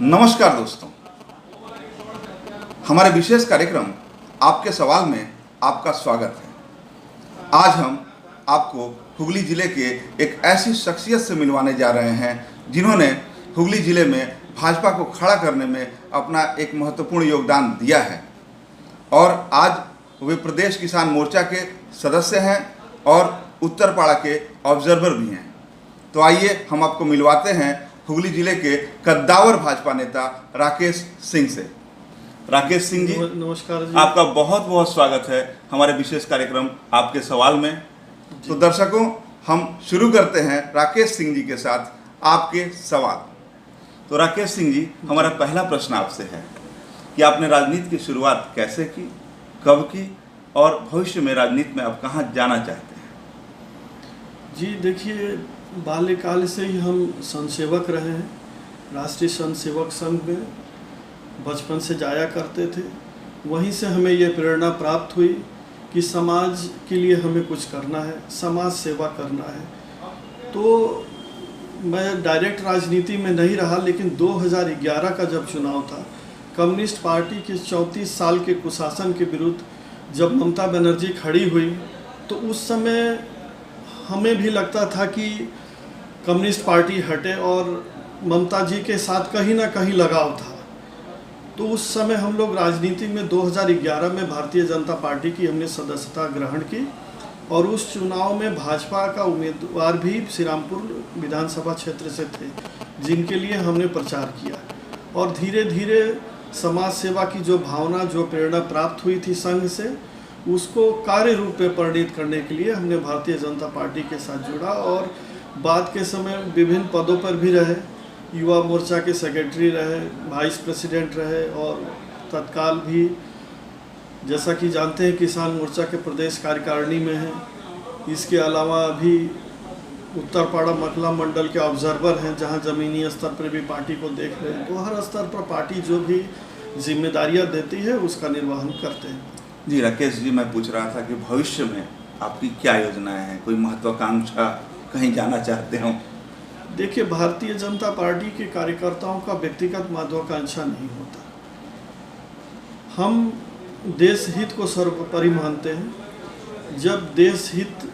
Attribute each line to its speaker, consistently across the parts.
Speaker 1: नमस्कार दोस्तों, हमारे विशेष कार्यक्रम आपके सवाल में आपका स्वागत है। आज हम आपको हुगली जिले के एक ऐसी शख्सियत से मिलवाने जा रहे हैं जिन्होंने हुगली जिले में भाजपा को खड़ा करने में अपना एक महत्वपूर्ण योगदान दिया है और आज वे प्रदेश किसान मोर्चा के सदस्य हैं और उत्तरपाड़ा के ऑब्जर्वर भी हैं। तो आइए हम आपको मिलवाते हैं हुगली जिले के कद्दावर भाजपा नेता राकेश सिंह से। राकेश सिंह जी,
Speaker 2: नमस्कार जी।
Speaker 1: आपका बहुत बहुत स्वागत है हमारे विशेष कार्यक्रम आपके सवाल में। तो दर्शकों, हम शुरू करते हैं राकेश सिंह जी के साथ आपके सवाल। तो राकेश सिंह जी, हमारा पहला प्रश्न आपसे है कि आपने राजनीति की शुरुआत कैसे की, कब की और भविष्य में राजनीति में आप कहाँ जाना चाहते हैं?
Speaker 2: जी देखिए, बाल्यकाल से ही हम संघसेवक रहे हैं। राष्ट्रीय संघसेवक संघ में बचपन से जाया करते थे। वहीं से हमें ये प्रेरणा प्राप्त हुई कि समाज के लिए हमें कुछ करना है, समाज सेवा करना है। तो मैं डायरेक्ट राजनीति में नहीं रहा, लेकिन 2011 का जब चुनाव था, कम्युनिस्ट पार्टी के 34 साल के कुशासन के विरुद्ध जब ममता बनर्जी खड़ी हुई, तो उस समय हमें भी लगता था कि कम्युनिस्ट पार्टी हटे और ममता जी के साथ कहीं ना कहीं लगाव था। तो उस समय हम लोग राजनीति में 2011 में भारतीय जनता पार्टी की हमने सदस्यता ग्रहण की और उस चुनाव में भाजपा का उम्मीदवार भी श्रीरामपुर विधानसभा क्षेत्र से थे, जिनके लिए हमने प्रचार किया। और धीरे धीरे समाज सेवा की जो भावना, जो प्रेरणा प्राप्त हुई थी संघ से, उसको कार्य रूप में परिणित करने के लिए हमने भारतीय जनता पार्टी के साथ जुड़ा और बाद के समय विभिन्न पदों पर भी रहे। युवा मोर्चा के सेक्रेटरी रहे, वाइस प्रेसिडेंट रहे और तत्काल भी, जैसा कि जानते हैं, किसान मोर्चा के प्रदेश कार्यकारिणी में हैं। इसके अलावा अभी उत्तरपाड़ा मकला मंडल के ऑब्जर्वर हैं, जहां ज़मीनी स्तर पर भी पार्टी को देख रहे हैं। तो हर स्तर पर पार्टी जो भी जिम्मेदारियां देती है उसका निर्वहन करते हैं।
Speaker 1: जी राकेश जी, मैं पूछ रहा था कि भविष्य में आपकी क्या योजनाएं हैं? कोई महत्वाकांक्षा, कहीं जाना चाहते हो?
Speaker 2: देखिए, भारतीय जनता पार्टी के कार्यकर्ताओं का व्यक्तिगत महत्वाकांक्षा नहीं होता। हम देश हित को सर्वोपरि मानते हैं। जब देश हित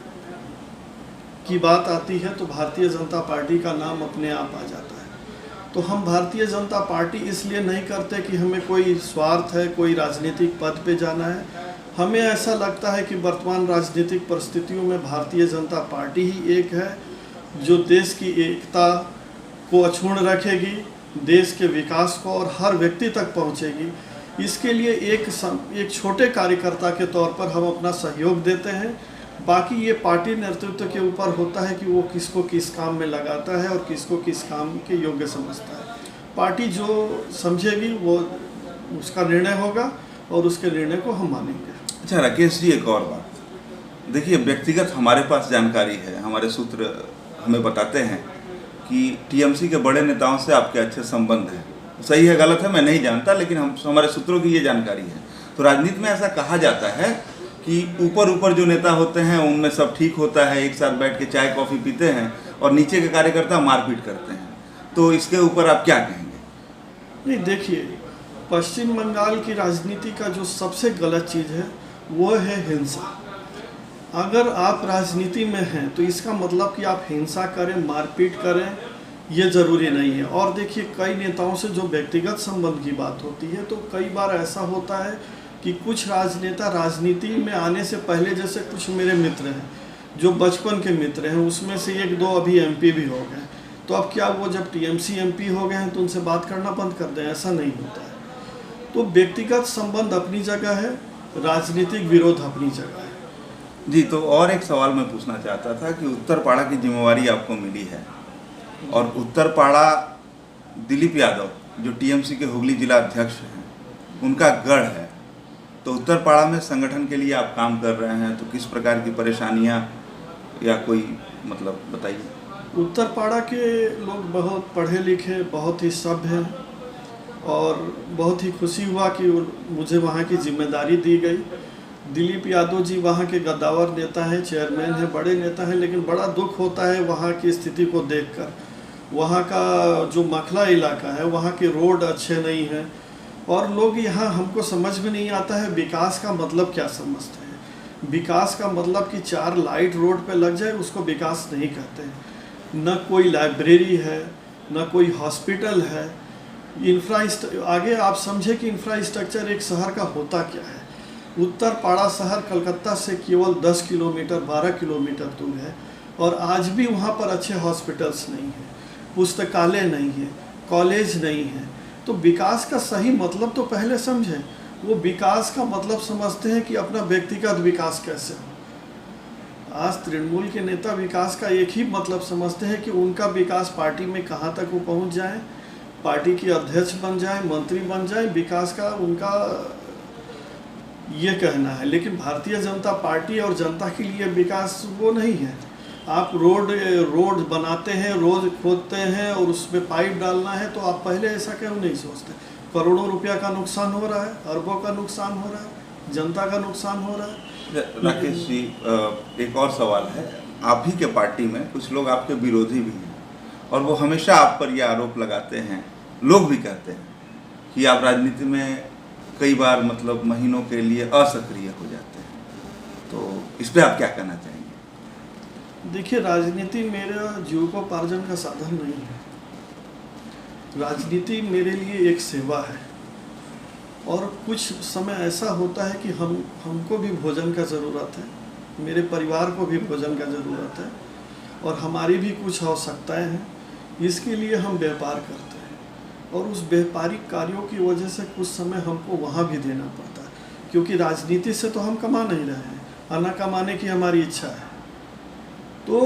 Speaker 2: की बात आती है तो भारतीय जनता पार्टी का नाम अपने आप आ जाता है। तो हम भारतीय जनता पार्टी इसलिए नहीं करते कि हमें कोई स्वार्थ है, कोई राजनीतिक पद पे जाना है। हमें ऐसा लगता है कि वर्तमान राजनीतिक परिस्थितियों में भारतीय जनता पार्टी ही एक है जो देश की एकता को अक्षुण्ण रखेगी, देश के विकास को और हर व्यक्ति तक पहुंचेगी। इसके लिए एक छोटे कार्यकर्ता के तौर पर हम अपना सहयोग देते हैं। बाकी ये पार्टी नेतृत्व के ऊपर होता है कि वो किसको किस काम में लगाता है और किसको किस काम के योग्य समझता है। पार्टी जो समझेगी वो उसका निर्णय होगा और उसके निर्णय को हम मानेंगे।
Speaker 1: अच्छा राकेश जी, एक और बात, देखिए व्यक्तिगत हमारे पास जानकारी है, हमारे सूत्र हमें बताते हैं कि टीएमसी के बड़े नेताओं से आपके अच्छे संबंध हैं। सही है गलत है मैं नहीं जानता, लेकिन हमारे सूत्रों की ये जानकारी है। तो राजनीति में ऐसा कहा जाता है कि ऊपर जो नेता होते हैं उनमें सब ठीक होता है, एक साथ बैठ के चाय कॉफ़ी पीते हैं और नीचे के कार्यकर्ता मारपीट करते हैं। तो इसके ऊपर आप क्या कहेंगे?
Speaker 2: नहीं, देखिए, पश्चिम बंगाल की राजनीति का जो सबसे गलत चीज़ है वो है हिंसा। अगर आप राजनीति में हैं तो इसका मतलब कि आप हिंसा करें, मारपीट करें, ये ज़रूरी नहीं है। और देखिए, कई नेताओं से जो व्यक्तिगत संबंध की बात होती है, तो कई बार ऐसा होता है कि कुछ राजनेता राजनीति में आने से पहले, जैसे कुछ मेरे मित्र हैं जो बचपन के मित्र हैं, उसमें से एक दो अभी एमपी भी हो गए। तो अब क्या वो जब टीएमसी एमपी हो गए हैं तो उनसे बात करना बंद कर दें? ऐसा नहीं होता है। तो व्यक्तिगत संबंध अपनी जगह है, राजनीतिक विरोध अपनी जगह है।
Speaker 1: जी, तो और एक सवाल मैं पूछना चाहता था कि उत्तरपाड़ा की जिम्मेवारी आपको मिली है और उत्तरपाड़ा दिलीप यादव जो टीएमसी के हुगली जिला अध्यक्ष हैं, उनका गढ़ है। तो उत्तरपाड़ा में संगठन के लिए आप काम कर रहे हैं, तो किस प्रकार की परेशानियां या कोई मतलब बताइए।
Speaker 2: उत्तरपाड़ा के लोग बहुत पढ़े लिखे, बहुत ही सभ्य हैं और बहुत ही खुशी हुआ कि मुझे वहाँ की जिम्मेदारी दी गई। दिलीप यादव जी वहाँ के गद्दावर नेता हैं, चेयरमैन हैं, बड़े नेता हैं, लेकिन बड़ा दुख होता है वहाँ की स्थिति को देखकर। वहाँ का जो मखला इलाका है वहाँ के रोड अच्छे नहीं हैं, और लोग यहाँ हमको समझ में नहीं आता है विकास का मतलब क्या समझते हैं। विकास का मतलब कि 4 लाइट रोड पे लग जाए उसको विकास नहीं कहते हैं। न कोई लाइब्रेरी है, न कोई हॉस्पिटल है। आगे आप समझे कि इंफ्रास्ट्रक्चर एक शहर का होता क्या है। उत्तरपाड़ा शहर कलकत्ता से केवल 10 किलोमीटर 12 किलोमीटर दूर है, और आज भी वहाँ पर अच्छे हॉस्पिटल्स नहीं हैं, पुस्तकालय नहीं है, कॉलेज नहीं है। तो विकास का सही मतलब तो पहले समझें। वो विकास का मतलब समझते हैं कि अपना व्यक्तिगत विकास कैसे हो। आज तृणमूल के नेता विकास का एक ही मतलब समझते हैं कि उनका विकास पार्टी में कहाँ तक वो पहुँच जाए, पार्टी के अध्यक्ष बन जाए, मंत्री बन जाए, विकास का उनका ये कहना है। लेकिन भारतीय जनता पार्टी और जनता के लिए विकास वो नहीं है। आप रोड बनाते हैं, रोड खोदते हैं और उसमें पाइप डालना है, तो आप पहले ऐसा क्यों नहीं सोचते। करोड़ों रुपया का नुकसान हो रहा है, अरबों का नुकसान हो रहा है, जनता का नुकसान हो रहा है।
Speaker 1: राकेश जी, एक और सवाल है। आप ही के पार्टी में कुछ लोग आपके विरोधी भी हैं, और वो हमेशा आप पर यह आरोप लगाते हैं, लोग भी कहते हैं कि आप राजनीति में कई बार मतलब महीनों के लिए असक्रिय हो जाते हैं। तो इस पर आप क्या कहना चाहेंगे?
Speaker 2: देखिए, राजनीति मेरा जीविकोपार्जन का साधन नहीं है। राजनीति मेरे लिए एक सेवा है, और कुछ समय ऐसा होता है कि हमको भी भोजन का ज़रूरत है, मेरे परिवार को भी भोजन का ज़रूरत है, और हमारी भी कुछ आवश्यकताएं हैं। इसके लिए हम व्यापार करते हैं, और उस व्यापारिक कार्यों की वजह से कुछ समय हमको वहाँ भी देना पड़ता है, क्योंकि राजनीति से तो हम कमा नहीं रहे हैं, अन्न कमाने की हमारी इच्छा है। तो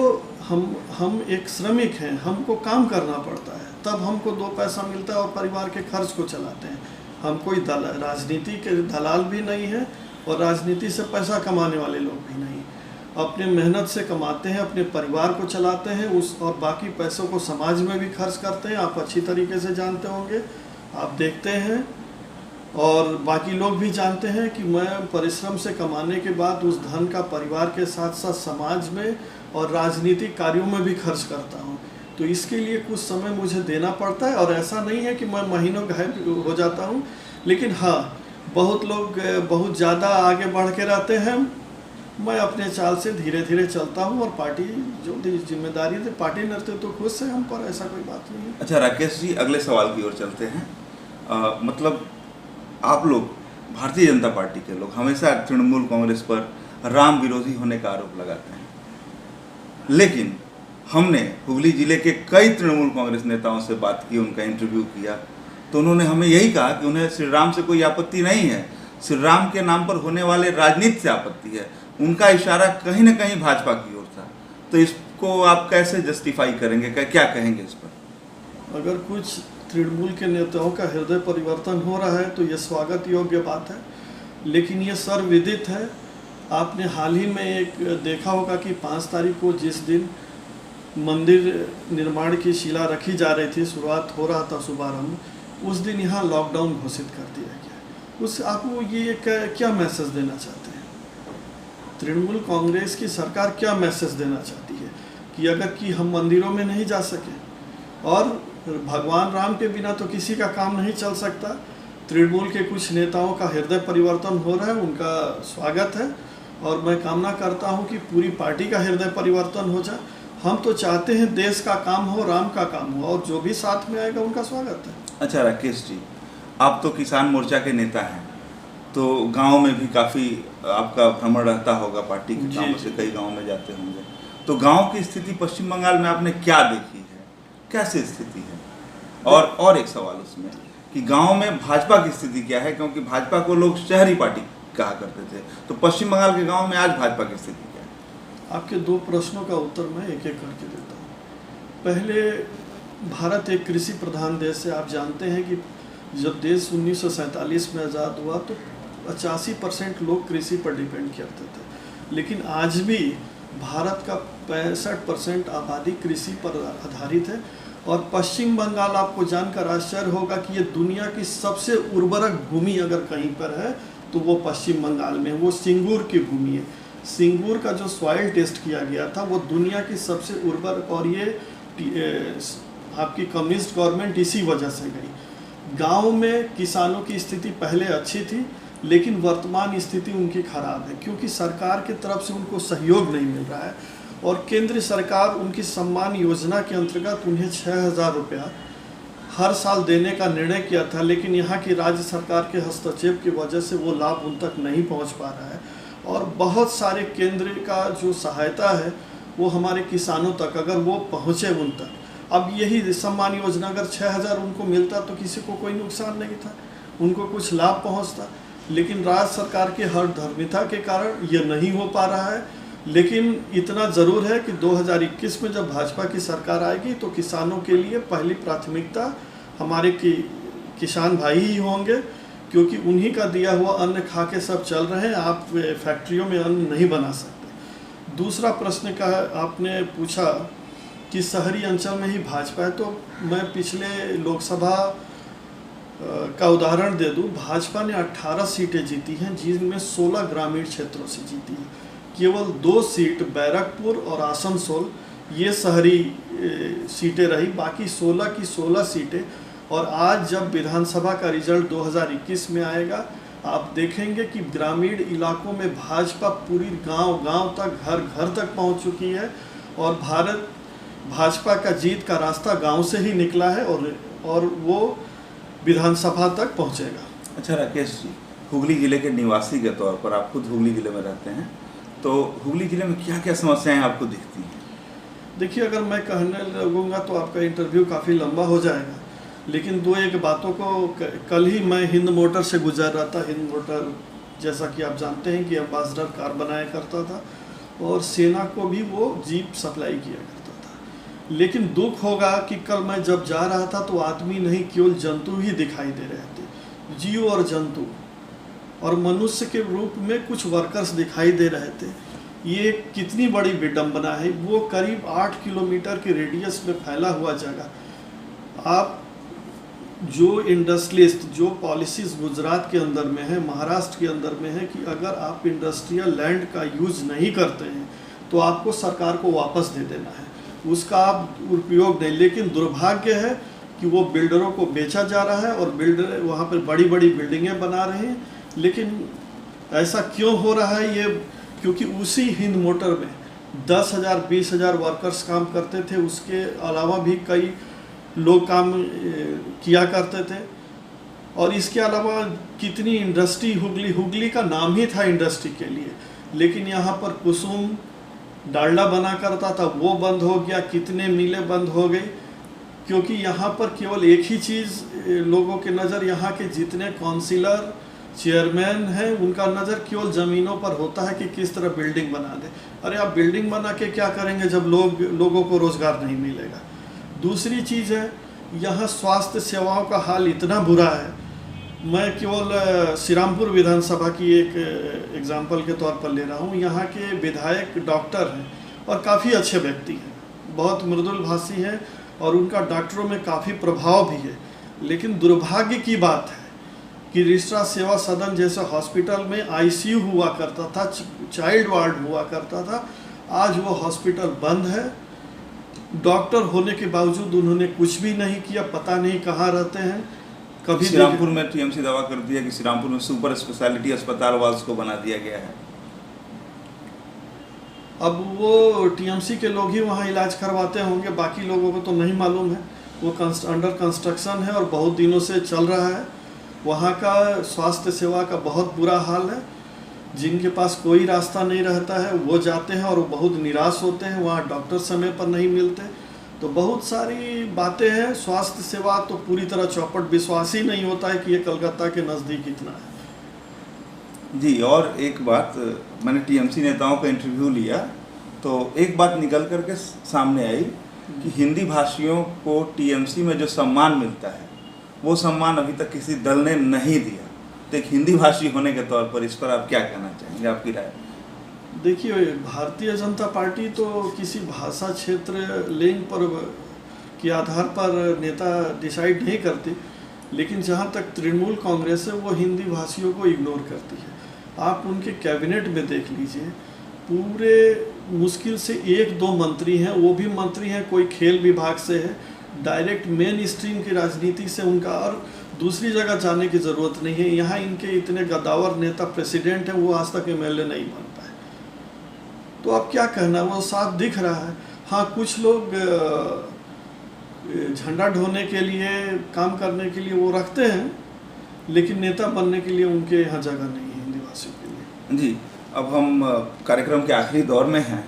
Speaker 2: हम एक श्रमिक हैं, हमको काम करना पड़ता है, तब हमको 2 पैसा मिलता है और परिवार के खर्च को चलाते हैं। हम कोई राजनीति के दलाल भी नहीं है, और राजनीति से पैसा कमाने वाले लोग भी नहीं। अपने मेहनत से कमाते हैं, अपने परिवार को चलाते हैं, और बाकी पैसों को समाज में भी खर्च करते हैं। आप अच्छी तरीके से जानते होंगे, आप देखते हैं, और बाकी लोग भी जानते हैं कि मैं परिश्रम से कमाने के बाद उस धन का परिवार के साथ साथ समाज में और राजनीतिक कार्यों में भी खर्च करता हूँ। तो इसके लिए कुछ समय मुझे देना पड़ता है, और ऐसा नहीं है कि मैं महीनों गायब हो जाता हूँ। लेकिन हाँ, बहुत लोग बहुत ज़्यादा आगे बढ़ के रहते हैं। मैं अपने चाल से धीरे धीरे चलता हूँ, और पार्टी जो जिम्मेदारी है पार्टी नेतृत्व तो खुद से हम पर, ऐसा कोई बात नहीं है।
Speaker 1: अच्छा राकेश जी, अगले सवाल की ओर चलते हैं। मतलब आप लोग, भारतीय जनता पार्टी के लोग, हमेशा तृणमूल कांग्रेस पर राम विरोधी होने का आरोप लगाते हैं, लेकिन हमने हुगली जिले के कई तृणमूल कांग्रेस नेताओं से बात की, उनका इंटरव्यू किया, तो उन्होंने हमें यही कहा कि उन्हें श्री राम से कोई आपत्ति नहीं है, श्री राम के नाम पर होने वाले राजनीति से आपत्ति है। उनका इशारा कहीं ना कहीं भाजपा की ओर था। तो इसको आप कैसे जस्टिफाई करेंगे, क्या कहेंगे इस पर?
Speaker 2: अगर कुछ तृणमूल के नेताओं का हृदय परिवर्तन हो रहा है तो ये स्वागत योग्य बात है, लेकिन ये सर्वविदित है। आपने हाल ही में एक देखा होगा कि 5 तारीख को जिस दिन मंदिर निर्माण की शिला रखी जा रही थी, शुरुआत हो रहा था शुभारंभ, उस दिन यहाँ लॉकडाउन घोषित कर दिया गया। उस आपको ये क्या मैसेज देना चाहते हैं? तृणमूल कांग्रेस की सरकार क्या मैसेज देना चाहती है कि अगर कि हम मंदिरों में नहीं जा सके, और भगवान राम के बिना तो किसी का काम नहीं चल सकता। तृणमूल के कुछ नेताओं का हृदय परिवर्तन हो रहा है, उनका स्वागत है, और मैं कामना करता हूं कि पूरी पार्टी का हृदय परिवर्तन हो जाए। हम तो चाहते हैं देश का काम हो, राम का काम हो, और जो भी साथ में आएगा उनका स्वागत है।
Speaker 1: अच्छा राकेश जी, आप तो किसान मोर्चा के नेता हैं, तो गांव में भी काफ़ी आपका भ्रमण रहता होगा, पार्टी के कामों से कई गाँव में जाते होंगे। तो गाँव की स्थिति पश्चिम बंगाल में आपने क्या देखी है, कैसे स्थिति है? और एक सवाल उसमें कि गांव में भाजपा की स्थिति क्या है, क्योंकि भाजपा को लोग शहरी पार्टी कहा करते थे, तो पश्चिम बंगाल के गांव में आज भाजपा की स्थिति क्या है?
Speaker 2: आपके 2 प्रश्नों का उत्तर मैं एक एक करके देता हूँ। पहले, भारत एक कृषि प्रधान देश है। आप जानते हैं कि जब देश 1947 में आज़ाद हुआ तो 85% लोग कृषि पर डिपेंड करते थे, लेकिन आज भी भारत का 65% आबादी कृषि पर आधारित है। और पश्चिम बंगाल, आपको जानकर आश्चर्य होगा कि ये दुनिया की सबसे उर्वरक भूमि अगर कहीं पर है तो वो पश्चिम बंगाल में, वो सिंगूर की भूमि है। सिंगूर का जो सॉइल टेस्ट किया गया था वो दुनिया की सबसे उर्वरक, और ये आपकी कम्युनिस्ट गवर्नमेंट इसी वजह से गई। गांव में किसानों की स्थिति पहले अच्छी थी, लेकिन वर्तमान स्थिति उनकी खराब है क्योंकि सरकार की तरफ से उनको सहयोग नहीं मिल रहा है और केंद्र सरकार उनकी सम्मान योजना के अंतर्गत उन्हें 6,000 रुपया हर साल देने का निर्णय किया था, लेकिन यहाँ की राज्य सरकार के हस्तक्षेप की वजह से वो लाभ उन तक नहीं पहुँच पा रहा है और बहुत सारे केंद्र का जो सहायता है वो हमारे किसानों तक अगर वो पहुँचे उन तक, अब यही सम्मान योजना अगर 6,000 उनको मिलता तो किसी को कोई नुकसान नहीं था, उनको कुछ लाभ पहुँचता, लेकिन राज्य सरकार की हठधर्मिता के कारण ये नहीं हो पा रहा है। लेकिन इतना ज़रूर है कि 2021 में जब भाजपा की सरकार आएगी तो किसानों के लिए पहली प्राथमिकता हमारे किसान भाई ही होंगे, क्योंकि उन्हीं का दिया हुआ अन्न खा के सब चल रहे हैं। आप फैक्ट्रियों में अन्न नहीं बना सकते। दूसरा प्रश्न का आपने पूछा कि शहरी अंचल में ही भाजपा है, तो मैं पिछले लोकसभा का उदाहरण दे दूं। भाजपा ने 18 सीटें जीती हैं, जिनमें 16 ग्रामीण क्षेत्रों से जीती हैं। केवल 2 सीट बैरकपुर और आसनसोल ये शहरी सीटें रही, बाकी 16 की 16 सीटें। और आज जब विधानसभा का रिजल्ट 2021 में आएगा, आप देखेंगे कि ग्रामीण इलाकों में भाजपा पूरी गांव-गांव तक, घर घर तक पहुंच चुकी है और भाजपा का जीत का रास्ता गांव से ही निकला है और वो विधानसभा तक पहुंचेगा।
Speaker 1: अच्छा राकेश जी, हुगली ज़िले के निवासी के तौर पर आप खुद हुगली ज़िले में रहते हैं, तो हुगली ज़िले में क्या क्या समस्याएं आपको दिखती हैं?
Speaker 2: देखिए, अगर मैं कहने लगूंगा तो आपका इंटरव्यू काफ़ी लंबा हो जाएगा, लेकिन 2-1 बातों को कल ही मैं हिंद मोटर से गुजर रहा था। हिंद मोटर, जैसा कि आप जानते हैं, कि एम्बेसडर कार बनाया करता था और सेना को भी वो जीप सप्लाई किया करता था। लेकिन दुख होगा कि कल मैं जब जा रहा था तो आदमी नहीं, केवल जंतु ही दिखाई दे रहे थे। जीव और जंतु और मनुष्य के रूप में कुछ वर्कर्स दिखाई दे रहे थे। ये कितनी बड़ी विडंबना है। वो करीब 8 किलोमीटर के रेडियस में फैला हुआ जगह, आप जो इंडस्ट्रियलिस्ट, जो पॉलिसीज़ गुजरात के अंदर में है, महाराष्ट्र के अंदर में है कि अगर आप इंडस्ट्रियल लैंड का यूज़ नहीं करते हैं तो आपको सरकार को वापस दे देना है, उसका आप उपयोग नहीं। लेकिन दुर्भाग्य है कि वो बिल्डरों को बेचा जा रहा है और बिल्डर वहाँ पर बड़ी बड़ी बिल्डिंगें बना रहे हैं। लेकिन ऐसा क्यों हो रहा है? ये क्योंकि उसी हिंद मोटर में 10,000 20,000 वर्कर्स काम करते थे, उसके अलावा भी कई लोग काम किया करते थे। और इसके अलावा कितनी इंडस्ट्री, हुगली का नाम ही था इंडस्ट्री के लिए, लेकिन यहाँ पर कुसुम डालडा बना करता था, वो बंद हो गया। कितने मिलें बंद हो गई, क्योंकि यहाँ पर केवल एक ही चीज़ लोगों के नज़र, यहाँ के जितने काउंसिलर, चेयरमैन हैं, उनका नज़र केवल ज़मीनों पर होता है कि किस तरह बिल्डिंग बना दे। अरे आप बिल्डिंग बना के क्या करेंगे जब लोगों को रोज़गार नहीं मिलेगा। दूसरी चीज़ है, यहाँ स्वास्थ्य सेवाओं का हाल इतना बुरा है। मैं केवल श्रीरामपुर विधानसभा की एक एग्जाम्पल के तौर पर ले रहा हूँ। यहाँ के विधायक डॉक्टर हैं और काफ़ी अच्छे व्यक्ति हैं, बहुत मृदुल भाषी हैं और उनका डॉक्टरों में काफ़ी प्रभाव भी है। लेकिन दुर्भाग्य की बात है कि रिश्ता सेवा सदन जैसे हॉस्पिटल में आईसीयू हुआ करता था, चाइल्ड वार्ड हुआ करता था, आज वो हॉस्पिटल बंद है। डॉक्टर होने के बावजूद उन्होंने कुछ भी नहीं किया, पता नहीं कहाँ रहते हैं। कभी
Speaker 1: श्रीरामपुर में टीएमसी दावा कर दिया कि श्रीरामपुर में सुपर स्पेशलिटी अस्पताल वाल्स को बना दिया गया है।
Speaker 2: अब वो टीएमसी के लोग ही वहाँ इलाज करवाते होंगे, बाकी लोगों को तो नहीं मालूम है। वो अंडर कंस्ट्रक्शन है और बहुत दिनों से चल रहा है। वहाँ का स्वास्थ्य सेवा का बहुत बुरा हाल है। जिनके पास कोई रास्ता नहीं रहता है वो जाते हैं और वो बहुत निराश होते हैं, वहाँ डॉक्टर समय पर नहीं मिलते। तो बहुत सारी बातें हैं। स्वास्थ्य सेवा तो पूरी तरह चौपट, विश्वास ही नहीं होता है कि ये कलकत्ता के नज़दीक इतना है।
Speaker 1: जी, और एक बात, मैंने टीएमसी नेताओं का इंटरव्यू लिया तो एक बात निकल करके सामने आई कि हिंदी भाषियों को टीएमसी में जो सम्मान मिलता है वो सम्मान अभी तक किसी दल ने नहीं दिया। तो एक हिंदी भाषी होने के तौर पर इस पर आप क्या कहना चाहेंगे, आपकी राय?
Speaker 2: देखिए, भारतीय जनता पार्टी तो किसी भाषा क्षेत्र लिंग पर के आधार पर नेता डिसाइड नहीं करती, लेकिन जहाँ तक तृणमूल कांग्रेस है वो हिंदी भाषियों को इग्नोर करती है। आप उनके कैबिनेट में देख लीजिए, पूरे मुश्किल से 1-2 मंत्री हैं, वो भी मंत्री हैं कोई खेल विभाग से है, डायरेक्ट मेन स्ट्रीम की राजनीति से उनका और दूसरी जगह जाने की ज़रूरत नहीं है। यहाँ इनके इतने गद्दावर नेता प्रेसिडेंट हैं, वो आज तक एमएलए नहीं बन पाए। तो अब क्या कहना, वो साफ दिख रहा है। हाँ, कुछ लोग झंडा ढोने के लिए, काम करने के लिए वो रखते हैं, लेकिन नेता बनने के लिए उनके यहाँ जगह नहीं है निवासियों के लिए।
Speaker 1: जी, अब हम कार्यक्रम के आखिरी दौर में हैं,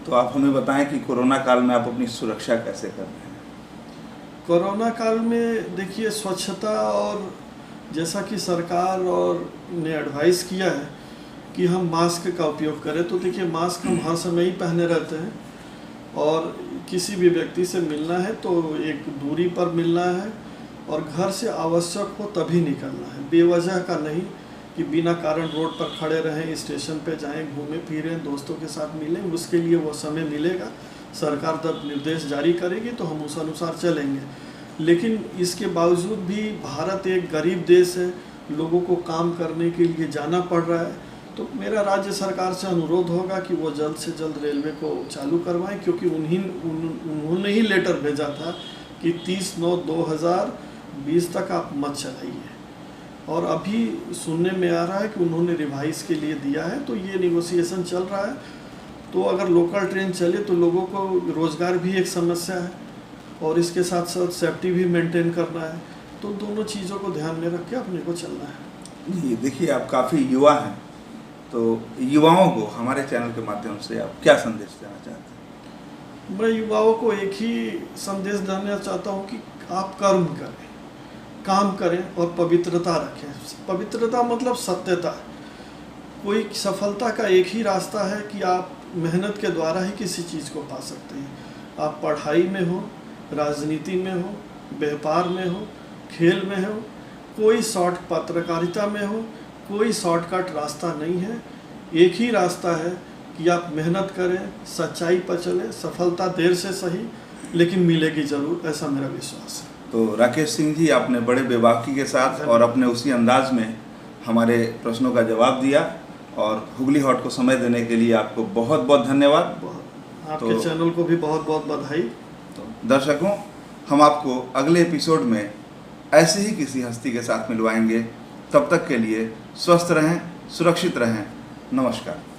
Speaker 1: तो आप हमें बताएं कि कोरोना काल में आप अपनी सुरक्षा कैसे कर रहे हैं?
Speaker 2: कोरोना काल में देखिए, स्वच्छता और जैसा कि सरकार और ने एडवाइस किया है कि हम मास्क का उपयोग करें, तो देखिए मास्क हम हर समय ही पहने रहते हैं, और किसी भी व्यक्ति से मिलना है तो एक दूरी पर मिलना है, और घर से आवश्यक हो तभी निकलना है, बेवजह का नहीं कि बिना कारण रोड पर खड़े रहें, स्टेशन पे जाएं, घूमें फिरें, दोस्तों के साथ मिलें। उसके लिए वो समय मिलेगा, सरकार जब निर्देश जारी करेगी तो हम उस अनुसार चलेंगे। लेकिन इसके बावजूद भी भारत एक गरीब देश है, लोगों को काम करने के लिए जाना पड़ रहा है, तो मेरा राज्य सरकार से अनुरोध होगा कि वो जल्द से जल्द रेलवे को चालू करवाएं, क्योंकि उन्होंने ही लेटर भेजा था कि 30/9/2020 तक आप मत चलाइए, और अभी सुनने में आ रहा है कि उन्होंने रिवाइज के लिए दिया है, तो ये निगोशिएशन चल रहा है। तो अगर लोकल ट्रेन चले तो लोगों को रोज़गार भी एक समस्या है, और इसके साथ साथ सेफ्टी भी मेंटेन करना है, तो दोनों चीज़ों को ध्यान में रख के अपने को चलना है।
Speaker 1: जी, देखिए आप काफ़ी युवा हैं, तो युवाओं को हमारे चैनल के माध्यम से आप क्या संदेश देना चाहते हैं?
Speaker 2: मैं युवाओं को एक ही संदेश देना चाहता हूँ कि आप कर्म करें, काम करें और पवित्रता रखें। पवित्रता मतलब सत्यता। कोई सफलता का एक ही रास्ता है कि आप मेहनत के द्वारा ही किसी चीज़ को पा सकते हैं। आप पढ़ाई में हो, राजनीति में हो, व्यापार में हो, खेल में हो, कोई पत्रकारिता में हो, कोई शॉर्टकट रास्ता नहीं है। एक ही रास्ता है कि आप मेहनत करें, सच्चाई पर चलें। सफलता देर से सही, लेकिन मिलेगी ज़रूर, ऐसा मेरा विश्वास है।
Speaker 1: तो राकेश सिंह जी, आपने बड़े बेबाकी के साथ और अपने उसी अंदाज में हमारे प्रश्नों का जवाब दिया, और हुगली हॉट को समय देने के लिए आपको बहुत बहुत धन्यवाद।
Speaker 2: आपके चैनल को भी बहुत बहुत बधाई।
Speaker 1: तो दर्शकों, हम आपको अगले एपिसोड में ऐसे ही किसी हस्ती के साथ मिलवाएंगे। तब तक के लिए स्वस्थ रहें, सुरक्षित रहें। नमस्कार।